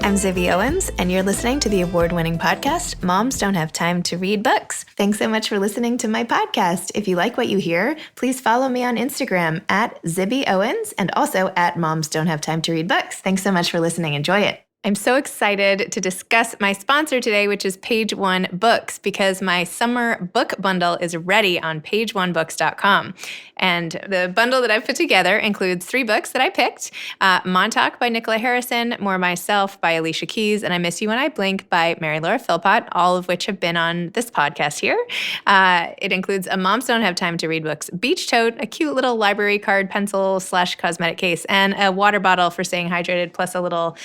I'm Zibby Owens, and you're listening to the award-winning podcast, Moms Don't Have Time to Read Books. Thanks so much for listening to my podcast. If you like what you hear, please follow me on Instagram at Zibby Owens and also at Moms Don't Have Time to Read Books. Thanks so much for listening. Enjoy it. I'm so excited to discuss my sponsor today, which is Page One Books, because my summer book bundle is ready on pageonebooks.com. And the bundle that I've put together includes 3 books that I picked, Montauk by Nicola Harrison, More Myself by Alicia Keys, and I Miss You When I Blink by Mary Laura Philpott, all of which have been on this podcast here. It includes a Moms Don't Have Time to Read Books beach tote, a cute little library card pencil / cosmetic case, and a water bottle for staying hydrated, plus a little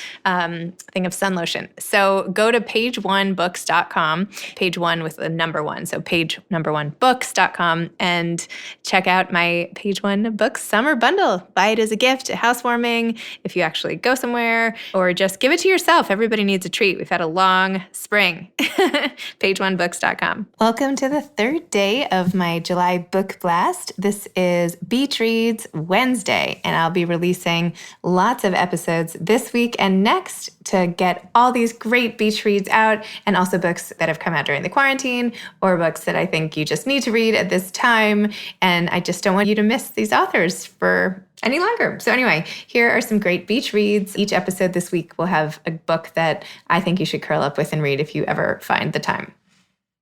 thing of sun lotion. So go to pageonebooks.com, page one with the number 1, so pageonebooks.com, and check out my Page One Books summer bundle. Buy it as a gift, a housewarming, if you actually go somewhere, or just give it to yourself. Everybody needs a treat. We've had a long spring. pageonebooks.com. Welcome to the 3rd day of my July book blast. This is Beach Reads Wednesday, and I'll be releasing lots of episodes this week and next to get all these great beach reads out, and also books that have come out during the quarantine or books that I think you just need to read at this time. And I just don't want you to miss these authors for any longer. So anyway, here are some great beach reads. Each episode this week will have a book that I think you should curl up with and read if you ever find the time.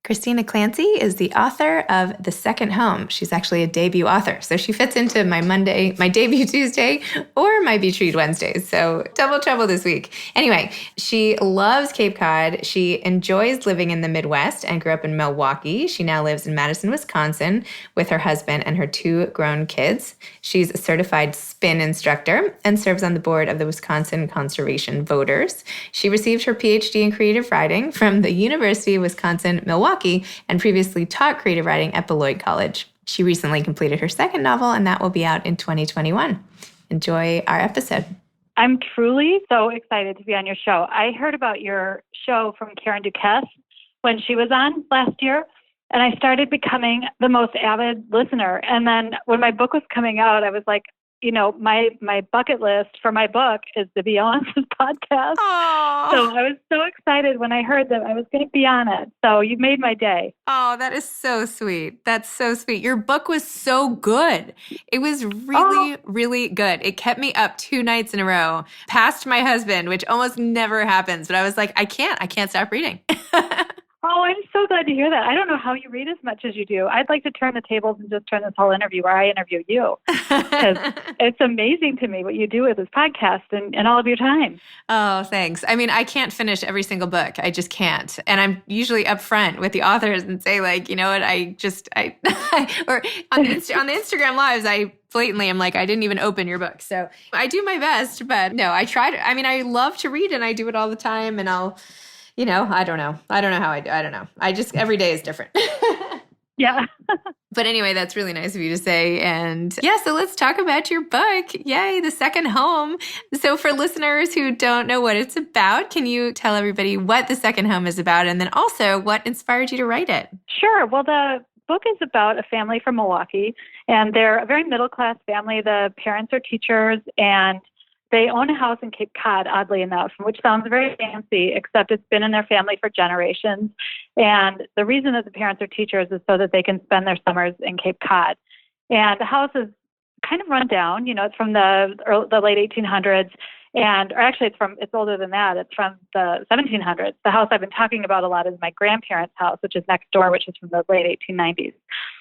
Christina Clancy is the author of The Second Home. She's actually a debut author, so she fits into my Monday, my debut Tuesday, or my Beach Read Wednesdays. So double trouble this week. Anyway, she loves Cape Cod. She enjoys living in the Midwest and grew up in Milwaukee. She now lives in Madison, Wisconsin with her husband and her 2 grown kids. She's a certified spin instructor and serves on the board of the Wisconsin Conservation Voters. She received her PhD in creative writing from the University of Wisconsin-Milwaukee and previously taught creative writing at Beloit College. She recently completed her 2nd novel, and that will be out in 2021. Enjoy our episode. I'm truly so excited to be on your show. I heard about your show from Karen Duquesne when she was on last year, and I started becoming the most avid listener. And then when my book was coming out, I was like, you know, my bucket list for my book is Zibby Owens' podcast. Aww. So I was so excited when I heard that I was going to be on it. So you made my day. Oh, that is so sweet. That's so sweet. Your book was so good. It was really, really good. It kept me up 2 nights in a row, past my husband, which almost never happens. But I was like, I can't stop reading. Oh, I'm so glad to hear that. I don't know how you read as much as you do. I'd like to turn the tables and just turn this whole interview where I interview you. Because it's amazing to me what you do with this podcast and all of your time. Oh, thanks. I mean, I can't finish every single book. I just can't. And I'm usually upfront with the authors and say, like, you know what, or on the Instagram lives, I blatantly am like, I didn't even open your book. So I do my best, but no, I try to. I mean, I love to read and I do it all the time, and I'll, you know, I don't know how I do. I don't know. I just, every day is different. Yeah. But anyway, that's really nice of you to say. And yeah, so let's talk about your book. Yay, The Second Home. So for listeners who don't know what it's about, can you tell everybody what The Second Home is about, and then also what inspired you to write it? Sure. Well, the book is about a family from Milwaukee, and they're a very middle-class family. The parents are teachers, and they own a house in Cape Cod, oddly enough, which sounds very fancy, except it's been in their family for generations. And the reason that the parents are teachers is so that they can spend their summers in Cape Cod. And the house is kind of run down. You know, it's from the late 1800s. Or actually, it's older than that. It's from the 1700s. The house I've been talking about a lot is my grandparents' house, which is next door, which is from the late 1890s.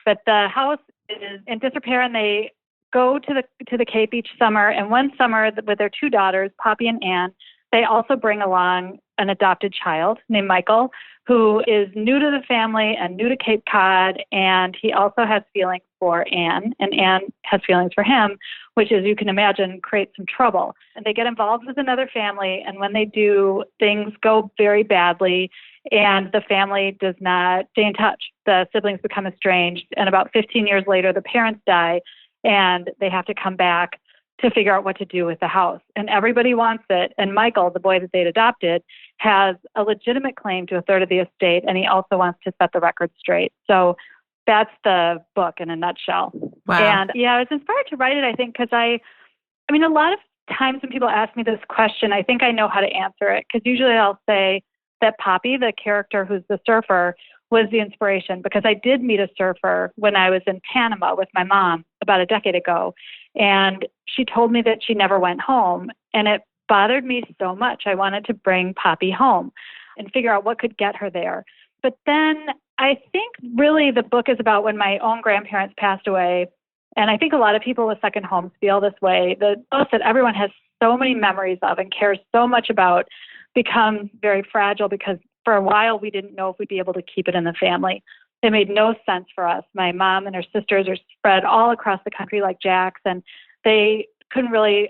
But the house is in disrepair, and they go to the Cape each summer. And one summer with their 2 daughters, Poppy and Anne, they also bring along an adopted child named Michael, who is new to the family and new to Cape Cod. And he also has feelings for Anne, and Anne has feelings for him, which, as you can imagine, creates some trouble. And they get involved with another family. And when they do, things go very badly, and the family does not stay in touch. The siblings become estranged. And about 15 years later, the parents die, and they have to come back to figure out what to do with the house. And everybody wants it. And Michael, the boy that they'd adopted, has a legitimate claim to a third of the estate, and he also wants to set the record straight. So that's the book in a nutshell. Wow. And yeah, I was inspired to write it, I think, because a lot of times when people ask me this question, I think I know how to answer it, because usually I'll say that Poppy, the character who's the surfer, was the inspiration, because I did meet a surfer when I was in Panama with my mom about a decade ago. And she told me that she never went home. And it bothered me so much. I wanted to bring Poppy home and figure out what could get her there. But then I think really the book is about when my own grandparents passed away. And I think a lot of people with second homes feel this way. The house that everyone has so many memories of and cares so much about becomes very fragile, because for a while we didn't know if we'd be able to keep it in the family. It made no sense for us. My mom and her sisters are spread all across the country like jacks, and they couldn't really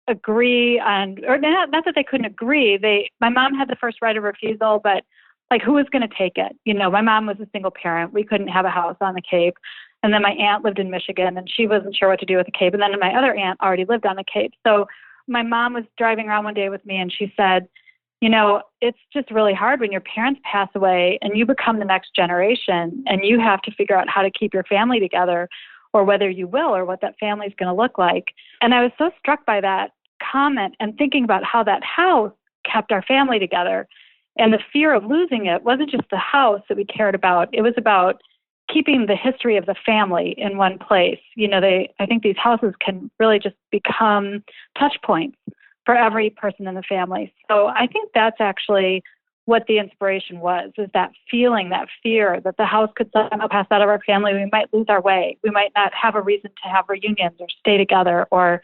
agree on, or not that they couldn't agree. My mom had the first right of refusal, but like, who was going to take it? You know, my mom was a single parent. We couldn't have a house on the Cape. And then my aunt lived in Michigan, and she wasn't sure what to do with the Cape. And then my other aunt already lived on the Cape. So my mom was driving around one day with me, and she said, you know, it's just really hard when your parents pass away and you become the next generation, and you have to figure out how to keep your family together, or whether you will, or what that family is going to look like. And I was so struck by that comment and thinking about how that house kept our family together. And the fear of losing it wasn't just the house that we cared about. It was about keeping the history of the family in one place. You know, I think these houses can really just become touch points for every person in the family. So I think that's actually what the inspiration was, is that feeling, that fear that the house could somehow pass out of our family. We might lose our way. We might not have a reason to have reunions or stay together or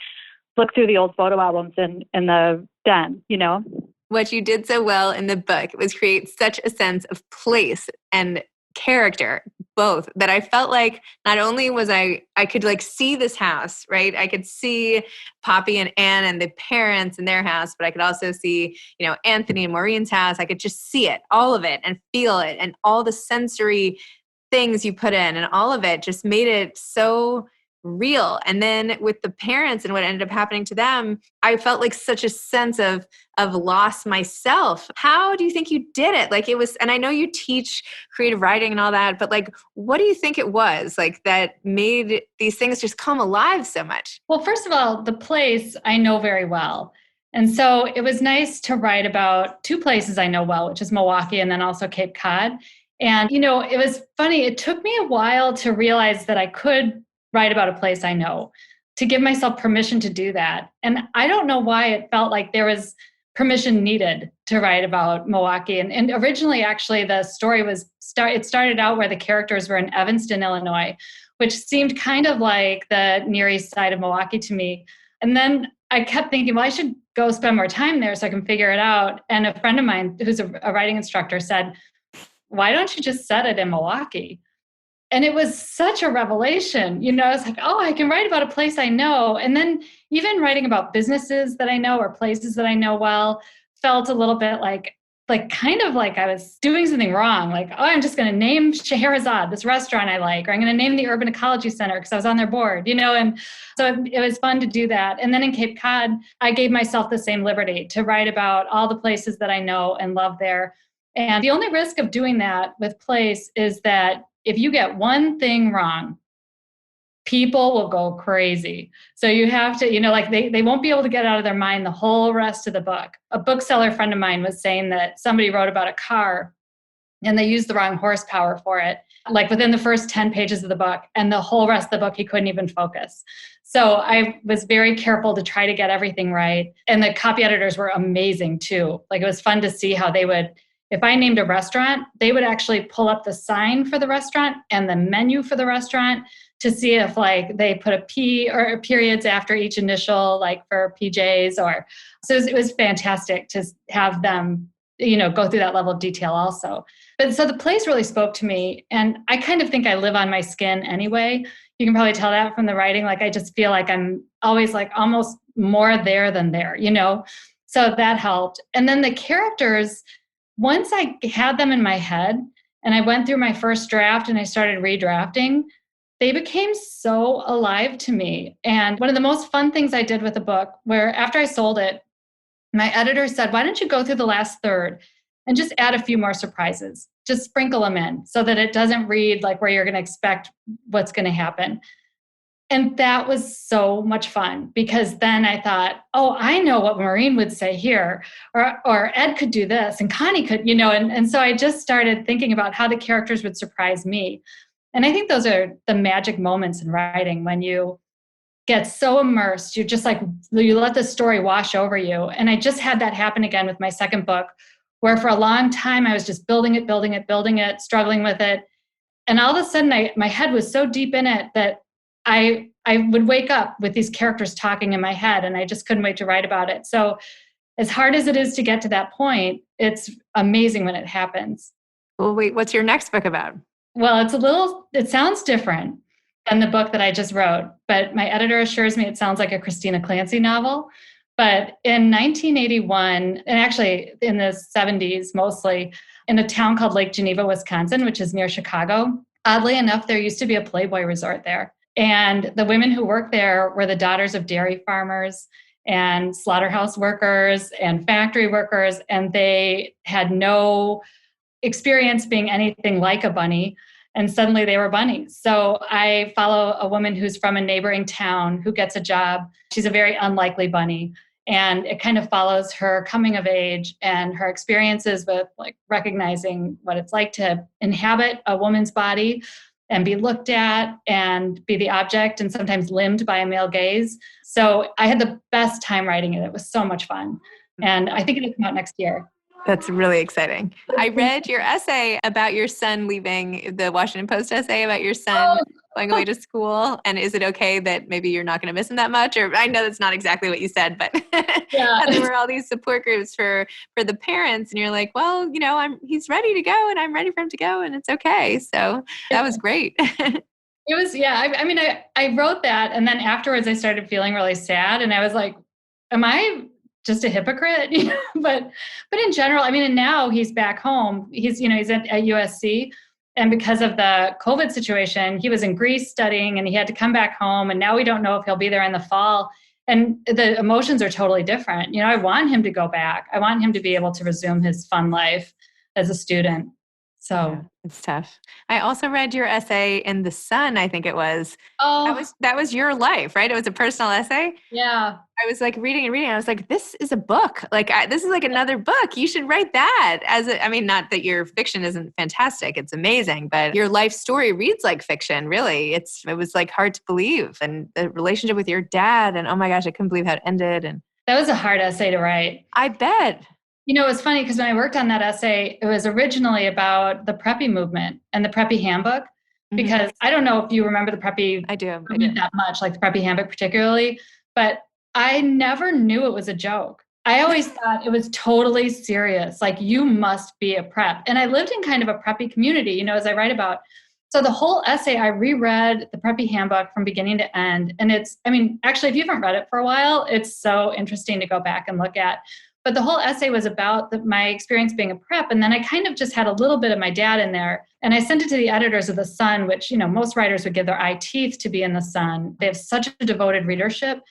look through the old photo albums in the den, you know? What you did so well in the book was create such a sense of place and character, both, that I felt like not only was I could like see this house, right? I could see Poppy and Anne and the parents in their house, but I could also see, you know, Anthony and Maureen's house. I could just see it, all of it, and feel it, and all the sensory things you put in, and all of it just made it so real. And then with the parents and what ended up happening to them, I felt like such a sense of loss myself. How do you think you did it? Like, it was, and I know you teach creative writing and all that, but like, what do you think it was like that made these things just come alive so much? Well, first of all, the place I know very well. And so it was nice to write about two places I know well, which is Milwaukee and then also Cape Cod. And, you know, it was funny. It took me a while to realize that I could write about a place I know, to give myself permission to do that. And I don't know why it felt like there was permission needed to write about Milwaukee. And originally, actually, the story it started out where the characters were in Evanston, Illinois, which seemed kind of like the Near East side of Milwaukee to me. And then I kept thinking, well, I should go spend more time there so I can figure it out. And a friend of mine who's a writing instructor said, why don't you just set it in Milwaukee? And it was such a revelation, you know. It's like, oh, I can write about a place I know. And then even writing about businesses that I know or places that I know well felt a little bit like kind of like I was doing something wrong. Like, oh, I'm just going to name Scheherazade, this restaurant I like, or I'm going to name the Urban Ecology Center because I was on their board, you know. And so it was fun to do that. And then in Cape Cod, I gave myself the same liberty to write about all the places that I know and love there. And the only risk of doing that with place is that if you get one thing wrong, people will go crazy. So you have to, you know, like they won't be able to get out of their mind the whole rest of the book. A bookseller friend of mine was saying that somebody wrote about a car and they used the wrong horsepower for it, like within the first 10 pages of the book, and the whole rest of the book, he couldn't even focus. So I was very careful to try to get everything right. And the copy editors were amazing too. Like, it was fun to see how they would, if I named a restaurant, they would actually pull up the sign for the restaurant and the menu for the restaurant to see if like they put a P or periods after each initial, like for PJs, or so it was fantastic to have them, you know, go through that level of detail also. But so the place really spoke to me, and I kind of think I live on my skin anyway. You can probably tell that from the writing. Like, I just feel like I'm always like almost more there than there, you know? So that helped. And then the characters, once I had them in my head and I went through my first draft and I started redrafting, they became so alive to me. And one of the most fun things I did with the book, where after I sold it, my editor said, why don't you go through the last third and just add a few more surprises? Just sprinkle them in so that it doesn't read like where you're going to expect what's going to happen. And that was so much fun because then I thought, oh, I know what Maureen would say here, or Ed could do this and Connie could, and so I just started thinking about how the characters would surprise me. And I think those are the magic moments in writing when you get so immersed, you let the story wash over you. And I just had that happen again with my second book, where for a long time I was just building it, struggling with it. And all of a sudden my head was so deep in it that I would wake up with these characters talking in my head, and I just couldn't wait to write about it. So as hard as it is to get to that point, it's amazing when it happens. Well, wait, what's your next book about? Well, it sounds different than the book that I just wrote, but my editor assures me it sounds like a Christina Clancy novel. But in 1981, and actually in the 70s mostly, in a town called Lake Geneva, Wisconsin, which is near Chicago, oddly enough, there used to be a Playboy resort there. And the women who worked there were the daughters of dairy farmers and slaughterhouse workers and factory workers, and they had no experience being anything like a bunny. And suddenly they were bunnies. So I follow a woman who's from a neighboring town who gets a job. She's a very unlikely bunny. And it kind of follows her coming of age and her experiences with like recognizing what it's like to inhabit a woman's body and be looked at and be the object and sometimes limbed by a male gaze. So I had the best time writing it. It was so much fun. And I think it'll come out next year. That's really exciting. I read your essay about your son leaving, the Washington Post essay about your son going away to school. And is it okay that maybe you're not going to miss him that much? Or I know that's not exactly what you said, but Yeah. there were all these support groups for the parents. And you're like, well, he's ready to go and I'm ready for him to go and it's okay. So that was great. It was, yeah. I wrote that. And then afterwards I started feeling really sad. And I was like, am I just a hypocrite? But in general, and now he's back home. He's at USC. And because of the COVID situation, he was in Greece studying and he had to come back home. And now we don't know if he'll be there in the fall. And the emotions are totally different. I want him to go back. I want him to be able to resume his fun life as a student. So yeah, it's tough. I also read your essay in The Sun, I think it was. Oh, that was your life, right? It was a personal essay. Yeah. I was like reading. I was like, this is a book. Like this is like another book. You should write that not that your fiction isn't fantastic. It's amazing, but your life story reads like fiction, really. It was like hard to believe. And the relationship with your dad and oh my gosh, I couldn't believe how it ended. And that was a hard essay to write. I bet. It was funny because when I worked on that essay, it was originally about the preppy movement and the preppy handbook, because I don't know if you remember the preppy I do. that much, like the preppy handbook particularly, but I never knew it was a joke. I always thought it was totally serious. Like you must be a prep. And I lived in kind of a preppy community, as I write about. So the whole essay, I reread the preppy handbook from beginning to end. And actually, if you haven't read it for a while, it's so interesting to go back and look at. But the whole essay was about my experience being a prep. And then I kind of just had a little bit of my dad in there. And I sent it to the editors of The Sun, which, most writers would give their eye teeth to be in The Sun. They have such a devoted readership.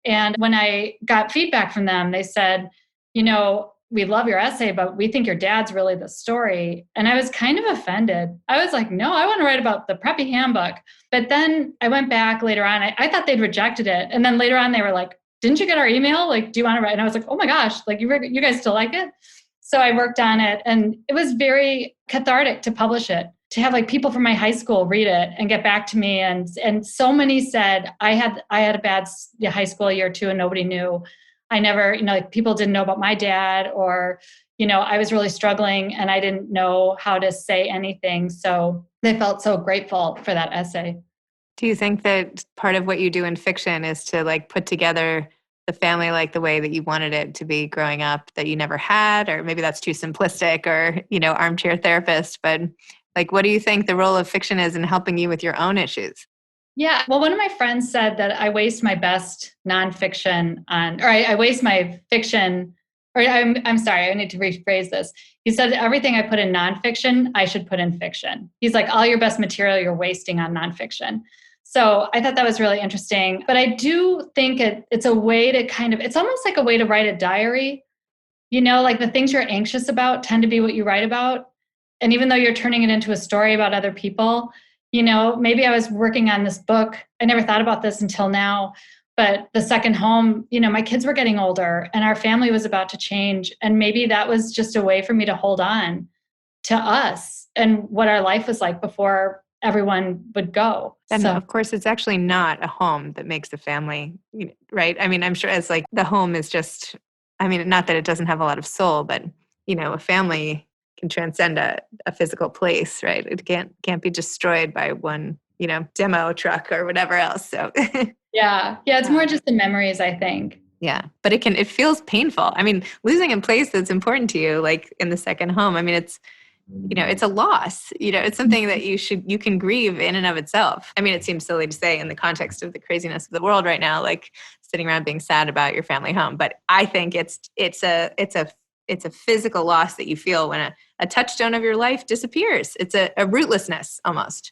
And when I got feedback from them, they said, we love your essay, but we think your dad's really the story. And I was kind of offended. I was like, no, I want to write about the preppy handbook. But then I went back later on. I thought they'd rejected it. And then later on, they were like, didn't you get our email? Like, do you want to write? And I was like, oh my gosh, like you guys still like it? So I worked on it and it was very cathartic to publish it, to have like people from my high school read it and get back to me. And so many said, I had a bad high school year too and nobody knew. I never, like people didn't know about my dad or, I was really struggling and I didn't know how to say anything. So they felt so grateful for that essay. Do you think that part of what you do in fiction is to like put together the family like the way that you wanted it to be growing up that you never had? Or maybe that's too simplistic or, armchair therapist. But like, what do you think the role of fiction is in helping you with your own issues? Yeah. Well, one of my friends said that I waste my best nonfiction I waste my fiction, or I'm sorry, I need to rephrase this. He said everything I put in nonfiction, I should put in fiction. He's like, all your best material you're wasting on nonfiction. So I thought that was really interesting. But I do think it's a way to it's almost like a way to write a diary. Like the things you're anxious about tend to be what you write about. And even though you're turning it into a story about other people, maybe I was working on this book. I never thought about this until now, but the second home, my kids were getting older and our family was about to change. And maybe that was just a way for me to hold on to us and what our life was like before everyone would go. And of course, it's actually not a home that makes a family, right? I mean, I'm sure it's like the home is just, not that it doesn't have a lot of soul, but, a family can transcend a physical place, right? It can't be destroyed by one, demo truck or whatever else. So yeah, it's more just the memories, I think. Yeah, but it feels painful. Losing a place that's important to you, like in the second home, it's a loss. It's something that you can grieve in and of itself. It seems silly to say in the context of the craziness of the world right now, like sitting around being sad about your family home. But I think it's a physical loss that you feel when a touchstone of your life disappears. It's a rootlessness almost.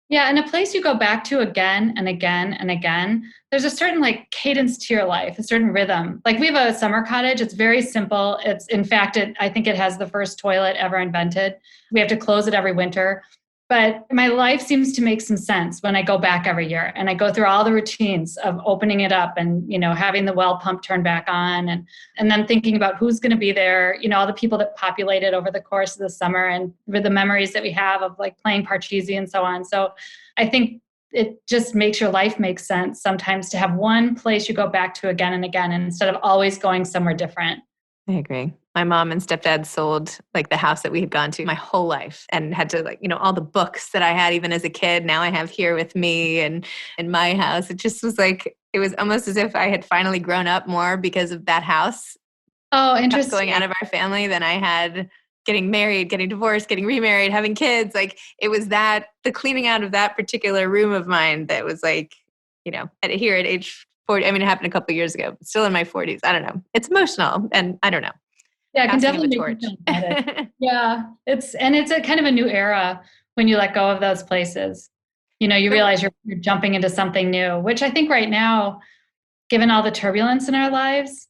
Yeah, and a place you go back to again and again and again, there's a certain cadence to your life, a certain rhythm. Like we have a summer cottage. It's very simple. It's in fact, I think it has the first toilet ever invented. We have to close it every winter. But my life seems to make some sense when I go back every year and I go through all the routines of opening it up and, having the well pump turned back on and then thinking about who's going to be there, all the people that populated over the course of the summer and with the memories that we have of playing Parcheesi and so on. So I think it just makes your life make sense sometimes to have one place you go back to again and again instead of always going somewhere different. I agree. My mom and stepdad sold the house that we had gone to my whole life and had to all the books that I had even as a kid. Now I have here with me and in my house. It just was it was almost as if I had finally grown up more because of that house. Oh, interesting. Going out of our family than I had getting married, getting divorced, getting remarried, having kids. It was the cleaning out of that particular room of mine that was here at age 40. It happened a couple of years ago, but still in my 40s. I don't know. It's emotional and I don't know. Yeah, it can definitely make you feel it. Yeah, it's a kind of a new era when you let go of those places. You realize you're jumping into something new, which I think right now, given all the turbulence in our lives,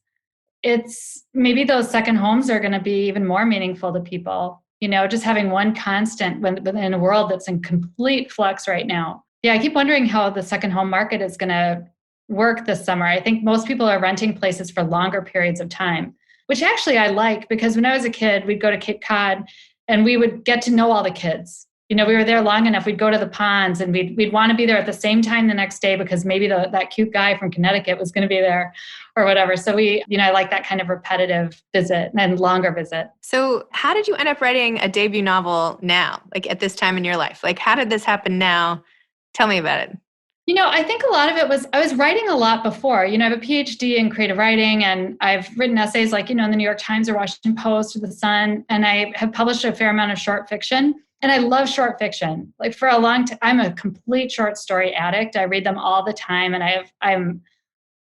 it's maybe those second homes are going to be even more meaningful to people. Just having one constant in a world that's in complete flux right now. Yeah, I keep wondering how the second home market is going to work this summer. I think most people are renting places for longer periods of time, which actually I like because when I was a kid, we'd go to Cape Cod and we would get to know all the kids. We were there long enough. We'd go to the ponds and we'd want to be there at the same time the next day because maybe that cute guy from Connecticut was going to be there or whatever. So I like that kind of repetitive visit and longer visit. So how did you end up writing a debut novel now, at this time in your life? How did this happen now? Tell me about it. I think a lot of it was, I was writing a lot before. I have a PhD in creative writing and I've written essays in the New York Times or Washington Post or The Sun. And I have published a fair amount of short fiction. And I love short fiction. For a long time, I'm a complete short story addict. I read them all the time. And I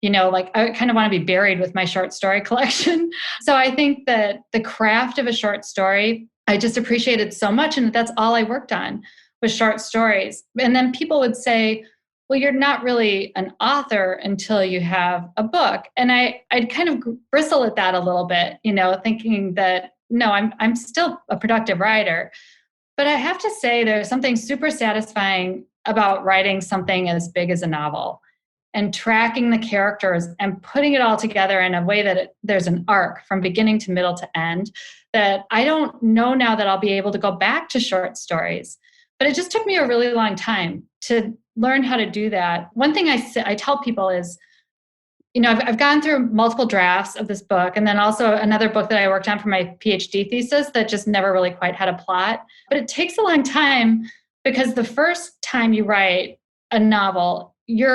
kind of want to be buried with my short story collection. So I think that the craft of a short story, I just appreciated so much. And that's all I worked on was short stories. And then people would say, well, you're not really an author until you have a book. And I'd kind of bristle at that a little bit, thinking that, no, I'm still a productive writer. But I have to say there's something super satisfying about writing something as big as a novel and tracking the characters and putting it all together in a way that there's an arc from beginning to middle to end that I don't know now that I'll be able to go back to short stories. But it just took me a really long time to learn how to do that. One thing I tell people is, I've gone through multiple drafts of this book and then also another book that I worked on for my PhD thesis that just never really quite had a plot. But it takes a long time because the first time you write a novel, you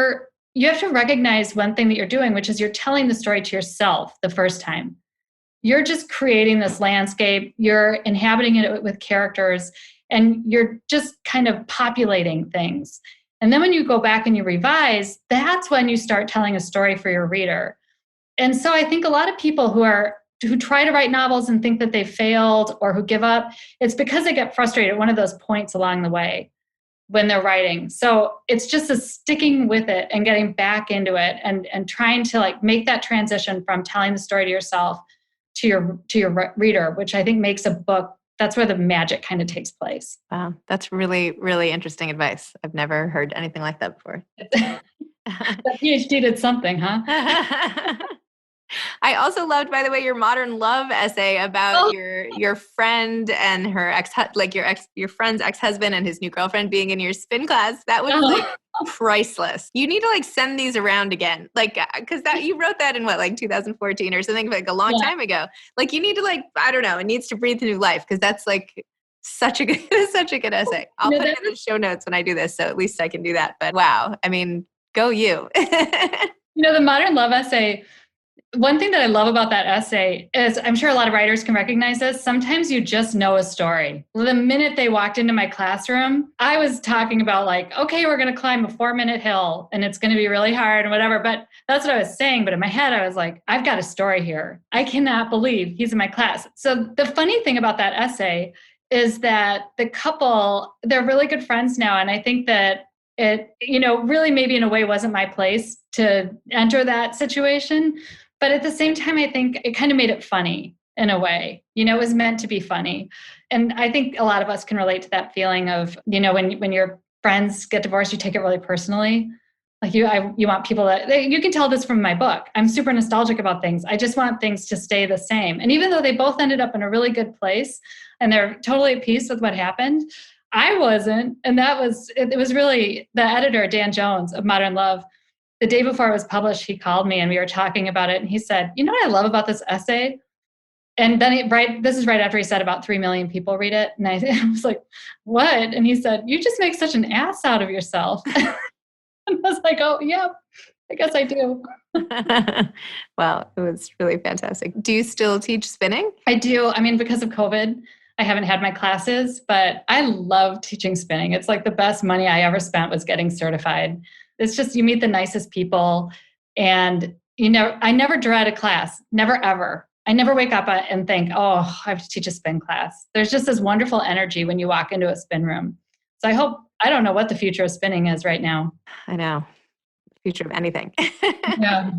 have to recognize one thing that you're doing, which is you're telling the story to yourself the first time. You're just creating this landscape, you're inhabiting it with characters, and you're just kind of populating things. And then when you go back and you revise, that's when you start telling a story for your reader. And so I think a lot of people who try to write novels and think that they failed or who give up, it's because they get frustrated at one of those points along the way when they're writing. So it's just a sticking with it and getting back into it and trying to make that transition from telling the story to yourself to your reader, which I think makes a book that's where the magic kind of takes place. Wow. That's really, really interesting advice. I've never heard anything like that before. That PhD did something, huh? I also loved, by the way, your modern love essay about your friend and her your friend's ex-husband and his new girlfriend being in your spin class. That was like priceless. You need to like send these around again, like because that you wrote that in what, like 2014 or something, like a long time ago. Like you need to like, I don't know, it needs to breathe new life because that's like such a good essay. I'll put it in the show notes when I do this, so at least I can do that. But wow, I mean, go you. The modern love essay. One thing that I love about that essay is, I'm sure a lot of writers can recognize this, sometimes you just know a story. The minute they walked into my classroom, I was talking about like, okay, we're going to climb a 4-minute hill and it's going to be really hard and whatever. But that's what I was saying. But in my head, I was like, I've got a story here. I cannot believe he's in my class. So the funny thing about that essay is that the couple, they're really good friends now. And I think that it, really maybe in a way wasn't my place to enter that situation. But at the same time, I think it kind of made it funny in a way. It was meant to be funny. And I think a lot of us can relate to that feeling of, when your friends get divorced, you take it really personally. Like you want people you can tell this from my book. I'm super nostalgic about things. I just want things to stay the same. And even though they both ended up in a really good place and they're totally at peace with what happened, I wasn't. And it was really the editor, Dan Jones of Modern Love. The day before it was published, he called me and we were talking about it. And he said, you know what I love about this essay? And then this is right after he said about 3 million people read it. And I was like, what? And he said, you just make such an ass out of yourself. And I was like, oh, yeah, I guess I do. Well, it was really fantastic. Do you still teach spinning? I do. I mean, because of COVID, I haven't had my classes, but I love teaching spinning. It's like the best money I ever spent was getting certified. It's just, you meet the nicest people and, I never dread a class, never, ever. I never wake up and think, oh, I have to teach a spin class. There's just this wonderful energy when you walk into a spin room. So I don't know what the future of spinning is right now. I know. Future of anything. Yeah.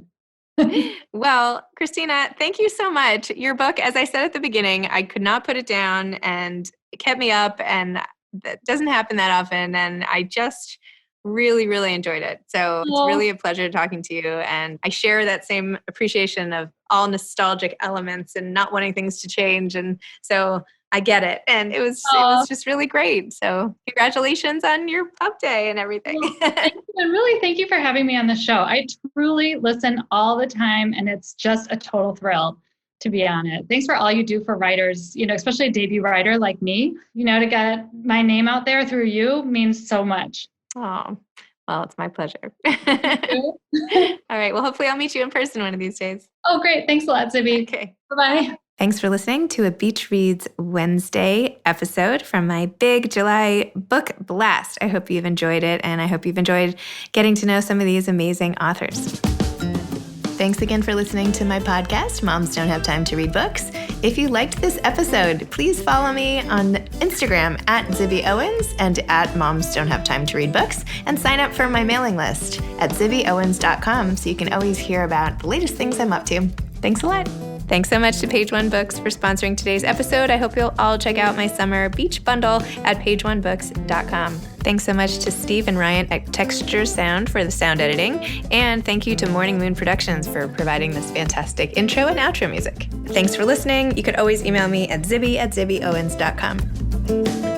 Well, Christina, thank you so much. Your book, as I said at the beginning, I could not put it down and it kept me up and that doesn't happen that often. And I just really, really enjoyed it. So it's really a pleasure talking to you. And I share that same appreciation of all nostalgic elements and not wanting things to change. And so I get it. And it was just really great. So congratulations on your pub day and everything. Thank you. And really, thank you for having me on the show. I truly listen all the time and it's just a total thrill to be on it. Thanks for all you do for writers, especially a debut writer like me. To get my name out there through you means so much. Oh, well, it's my pleasure. All right. Well, hopefully I'll meet you in person one of these days. Oh, great. Thanks a lot, Zibby. Okay. Bye-bye. Thanks for listening to a Beach Reads Wednesday episode from my big July book blast. I hope you've enjoyed it, and I hope you've enjoyed getting to know some of these amazing authors. Thanks again for listening to my podcast, Moms Don't Have Time to Read Books. If you liked this episode, please follow me on Instagram at Zibby Owens and at Moms Don't Have Time to Read Books, and sign up for my mailing list at zibbyowens.com so you can always hear about the latest things I'm up to. Thanks a lot. Thanks so much to Page One Books for sponsoring today's episode. I hope you'll all check out my summer beach bundle at pageonebooks.com. Thanks so much to Steve and Ryan at Texture Sound for the sound editing. And thank you to Morning Moon Productions for providing this fantastic intro and outro music. Thanks for listening. You could always email me at zibby@zibbyowens.com.